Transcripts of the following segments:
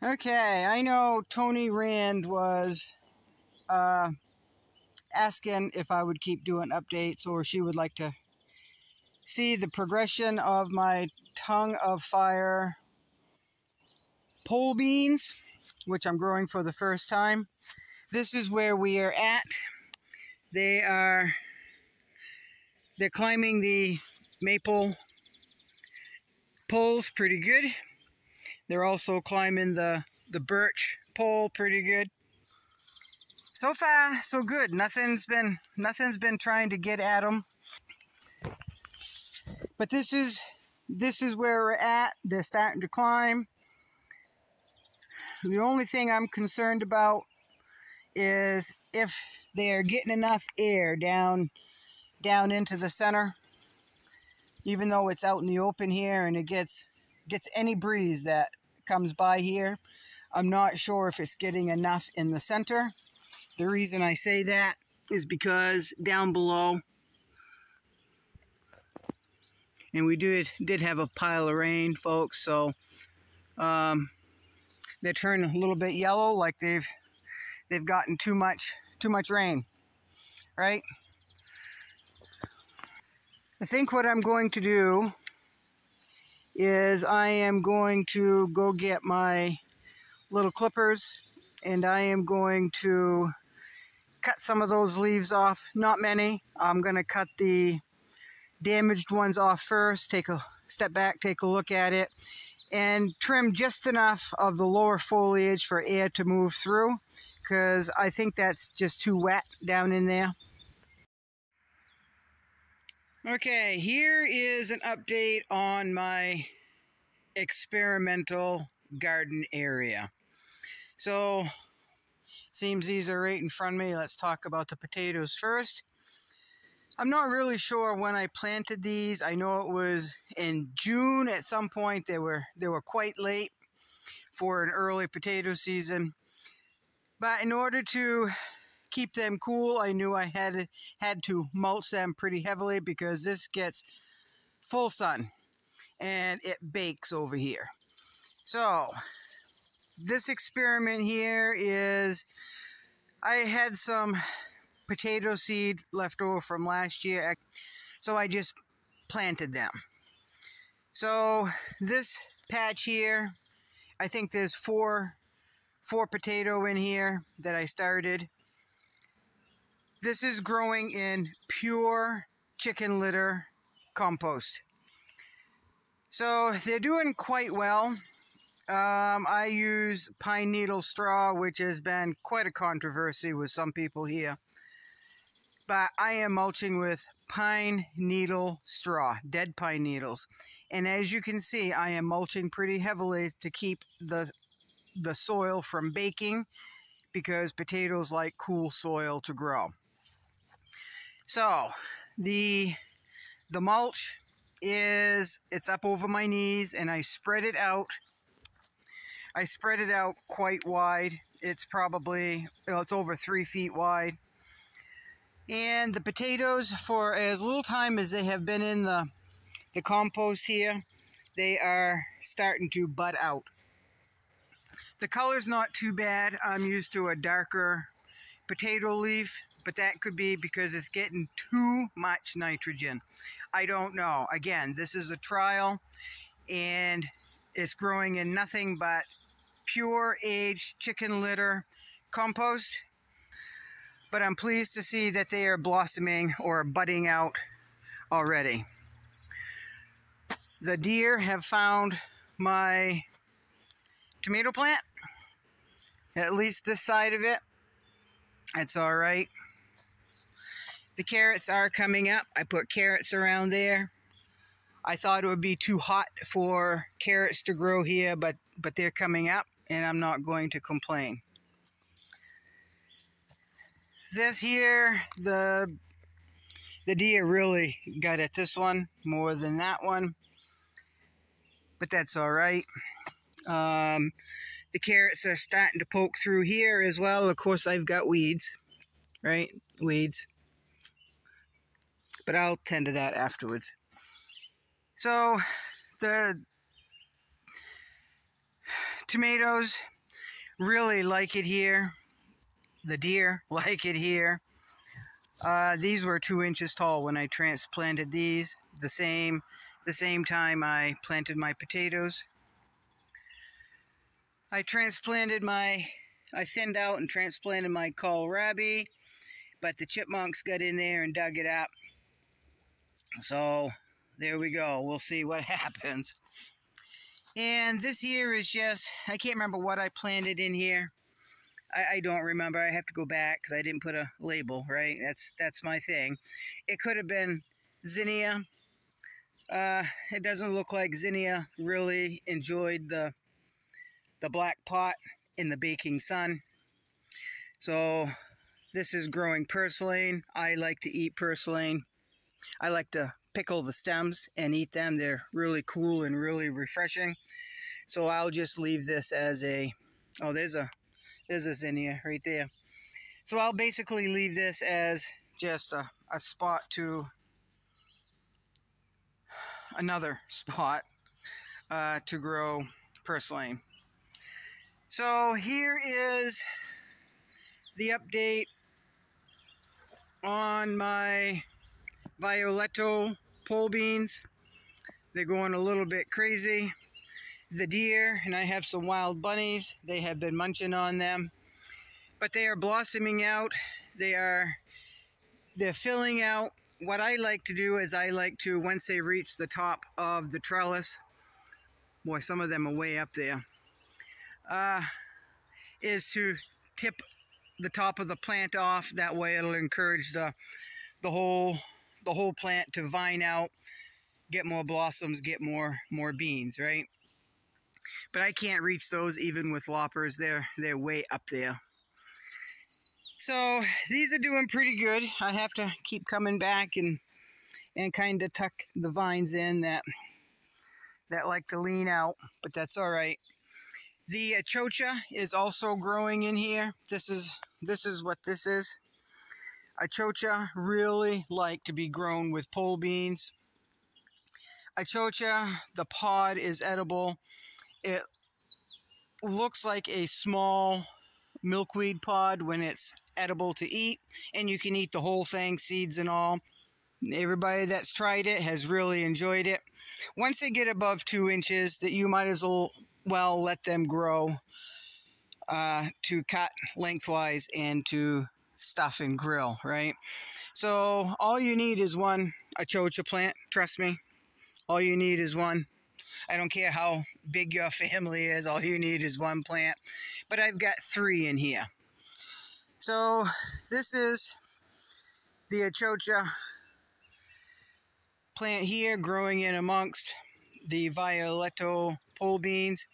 Okay, I know Tony Rand was asking if I would keep doing updates, or she would like to see the progression of my tongue of fire pole beans, which I'm growing for the first time. This is where we are at. They're climbing the maple poles pretty good. They're also climbing the birch pole pretty good. So far, so good. Nothing's been trying to get at them. But this is where we're at. They're starting to climb. The only thing I'm concerned about is if they are getting enough air down into the center. Even though it's out in the open here and it gets any breeze that comes by here, I'm not sure if it's getting enough in the center. The reason I say that is because down below, and we did have a pile of rain, folks, so they turn a little bit yellow, like they've gotten too much rain, right? I think what I'm going to do is I am going to go get my little clippers, and I am going to cut some of those leaves off. Not many. I'm going to cut the damaged ones off first, take a step back, take a look at it, and trim just enough of the lower foliage for air to move through, because I think that's just too wet down in there. Okay, here is an update on my experimental garden area. So, seems these are right in front of me. Let's talk about the potatoes first. I'm not really sure when I planted these. I know it was in June at some point. They were quite late for an early potato season. But in order to keep them cool, I knew I had to mulch them pretty heavily, because this gets full sun and it bakes over here. So this experiment here is, I had some potato seed left over from last year, so I just planted them. So this patch here, I think there's four potato in here that I started. This is growing in pure chicken litter compost. So they're doing quite well. I use pine needle straw, which has been quite a controversy with some people here. But I am mulching with pine needle straw, dead pine needles. And as you can see, I am mulching pretty heavily to keep the soil from baking, because potatoes like cool soil to grow. So the mulch it's up over my knees, and I spread it out. I spread it out quite wide. It's probably, it's over 3 feet wide. And the potatoes, for as little time as they have been in the compost here, they are starting to bud out. The color's not too bad. I'm used to a darker potato leaf, but that could be because it's getting too much nitrogen. I don't know. Again, this is a trial, and it's growing in nothing but pure aged chicken litter compost. But I'm pleased to see that they are blossoming or budding out already. The deer have found my tomato plant, at least this side of it. That's all right. The carrots are coming up. I put carrots around there. I thought it would be too hot for carrots to grow here, but they're coming up, and I'm not going to complain. This here, the deer really got at this one more than that one, but that's all right. The carrots are starting to poke through here as well. Of course, I've got weeds, right? Weeds. But I'll tend to that afterwards. So the tomatoes, really like it here. The deer like it here. These were 2 inches tall when I transplanted these. The same time I planted my potatoes. I thinned out and transplanted my kohlrabi, but the chipmunks got in there and dug it up. So there we go. We'll see what happens. And this here is just, I can't remember what I planted in here. I don't remember. I have to go back because I didn't put a label, right? That's my thing. It could have been zinnia. It doesn't look like zinnia really enjoyed the black pot in the baking sun. So this is growing purslane. I like to eat purslane. I like to pickle the stems and eat them. They're really cool and really refreshing. So I'll just leave this as a, oh, there's a zinnia right there. So I'll basically leave this as just a spot to another spot to grow purslane. So here is the update on my Violetto pole beans. They're going a little bit crazy. The deer, and I have some wild bunnies, they have been munching on them, but they are blossoming out. They're filling out. What I like to do is I like to, once they reach the top of the trellis, boy, some of them are way up there, is to tip the top of the plant off. That way it'll encourage the whole plant to vine out, get more blossoms, get more beans, right? But I can't reach those even with loppers. They're way up there. So these are doing pretty good. I have to keep coming back and kind of tuck the vines in that like to lean out, but that's all right. The achocha is also growing in here. This is what this is. Achocha really like to be grown with pole beans. Achocha, the pod is edible. It looks like a small milkweed pod when it's edible to eat, and you can eat the whole thing, seeds and all. Everybody that's tried it has really enjoyed it. Once they get above 2 inches, that you might as well let them grow to cut lengthwise and to stuff and grill, right? So all you need is one achocha plant. Trust me, all you need is one. I don't care how big your family is, all you need is one plant. But I've got 3 in here. So this is the achocha plant here growing in amongst the Violetto pole beans.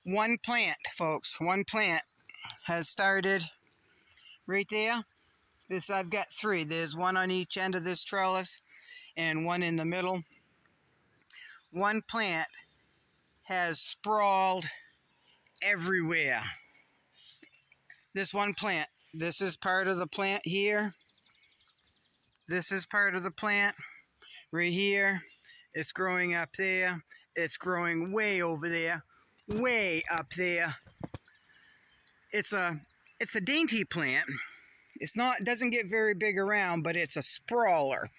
One plant, folks, one plant has started right there. I've got 3. There's one on each end of this trellis and one in the middle. One plant has sprawled everywhere. This one plant, this is part of the plant here. This is part of the plant right here. It's growing up there. It's growing way over there, way up there. It's a dainty plant. It doesn't get very big around, but it's a sprawler.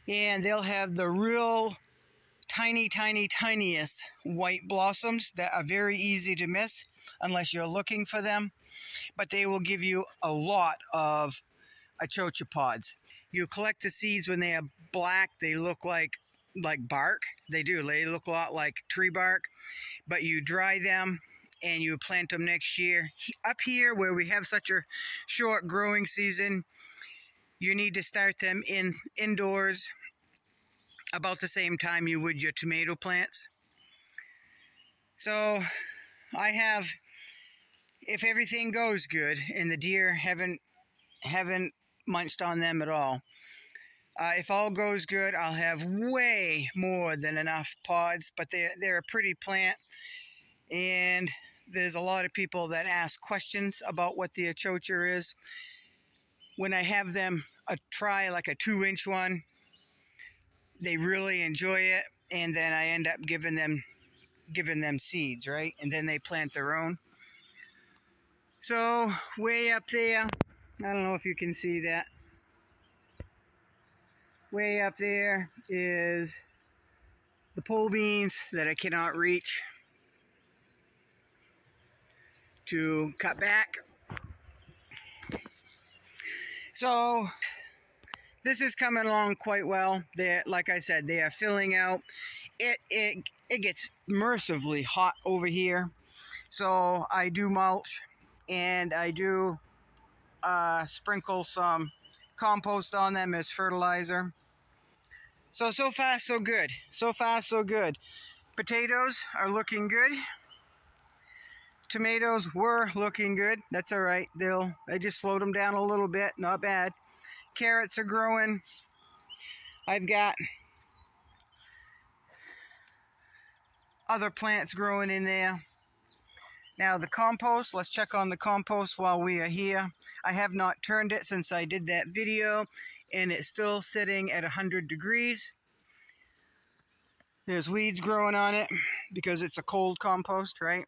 And they'll have the real tiniest white blossoms that are very easy to miss unless you're looking for them. But they will give you a lot of achocha pods. You collect the seeds when they are black. They look like bark. They do. They look a lot like tree bark. But you dry them and you plant them next year. Up here where we have such a short growing season, you need to start them indoors about the same time you would your tomato plants. So I have, if everything goes good and the deer haven't munched on them at all, if all goes good, I'll have way more than enough pods. But they're a pretty plant, and there's a lot of people that ask questions about what the achocha is. When I have them try like a 2-inch one, they really enjoy it, and then I end up giving them seeds, right? And then they plant their own. So way up there, I don't know if you can see that. Way up there is the pole beans that I cannot reach to cut back. So this is coming along quite well. They're, like I said, they are filling out. It gets mercifully hot over here. So I do mulch and I do sprinkle some compost on them as fertilizer. So far so good. So far so good. Potatoes are looking good. Tomatoes were looking good. That's all right. I just slowed them down a little bit. Not bad. Carrots are growing. I've got other plants growing in there. Now the compost, let's check on the compost while we are here. I have not turned it since I did that video, and it's still sitting at 100 degrees. There's weeds growing on it because it's a cold compost, right?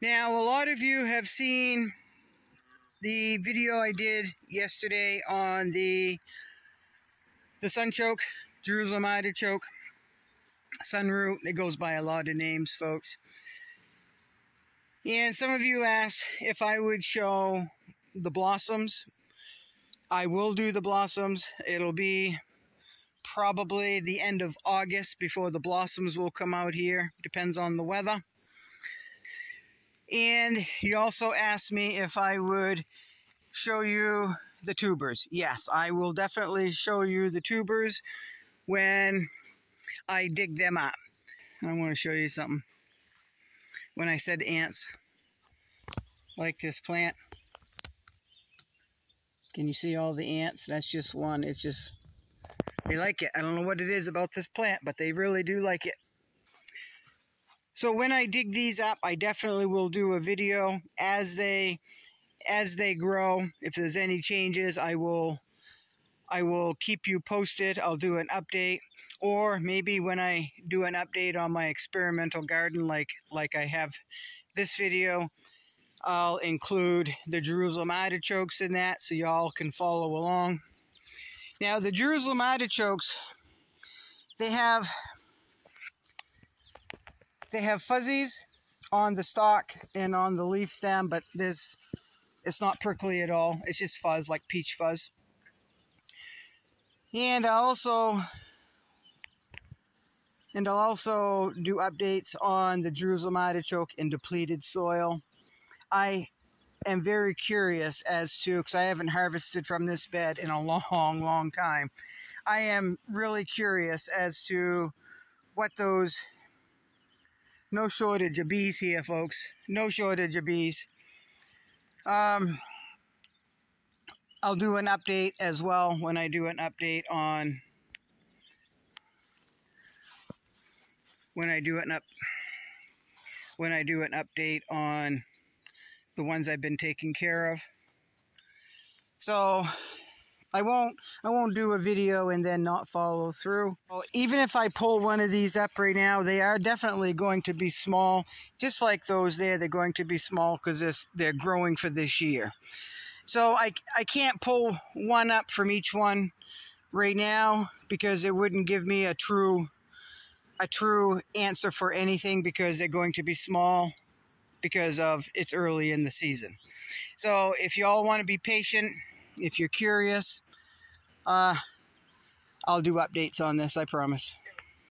Now, a lot of you have seen the video I did yesterday on the sunchoke, Jerusalem artichoke, sunroot. It goes by a lot of names, folks. And some of you asked if I would show the blossoms. I will do the blossoms. It'll be probably the end of August before the blossoms will come out here. Depends on the weather. And you also asked me if I would show you the tubers. Yes, I will definitely show you the tubers when I dig them up. I want to show you something. When I said ants, like this plant, can you see all the ants? That's just one. It's just, they like it. I don't know what it is about this plant, but they really do like it. So when I dig these up, I definitely will do a video as they grow. If there's any changes, I will keep you posted. I'll do an update, or maybe when I do an update on my experimental garden, like I have this video, I'll include the Jerusalem artichokes in that so y'all can follow along. Now the Jerusalem artichokes, they have fuzzies on the stalk and on the leaf stem, but it's not prickly at all. It's just fuzz, like peach fuzz. And I'll also do updates on the Jerusalem artichoke in depleted soil. I am very curious as to, because I haven't harvested from this bed in a long time. I am really curious as to what those, no shortage of bees here, folks. No shortage of bees. I'll do an update as well when I do an update on update on the ones I've been taking care of. So I won't do a video and then not follow through. Well, even if I pull one of these up right now, they are definitely going to be small, just like those there. They're going to be small because they're growing for this year. So I can't pull one up from each one right now because it wouldn't give me a true answer for anything, because they're going to be small because of it's early in the season. So if you all want to be patient, if you're curious, I'll do updates on this, I promise.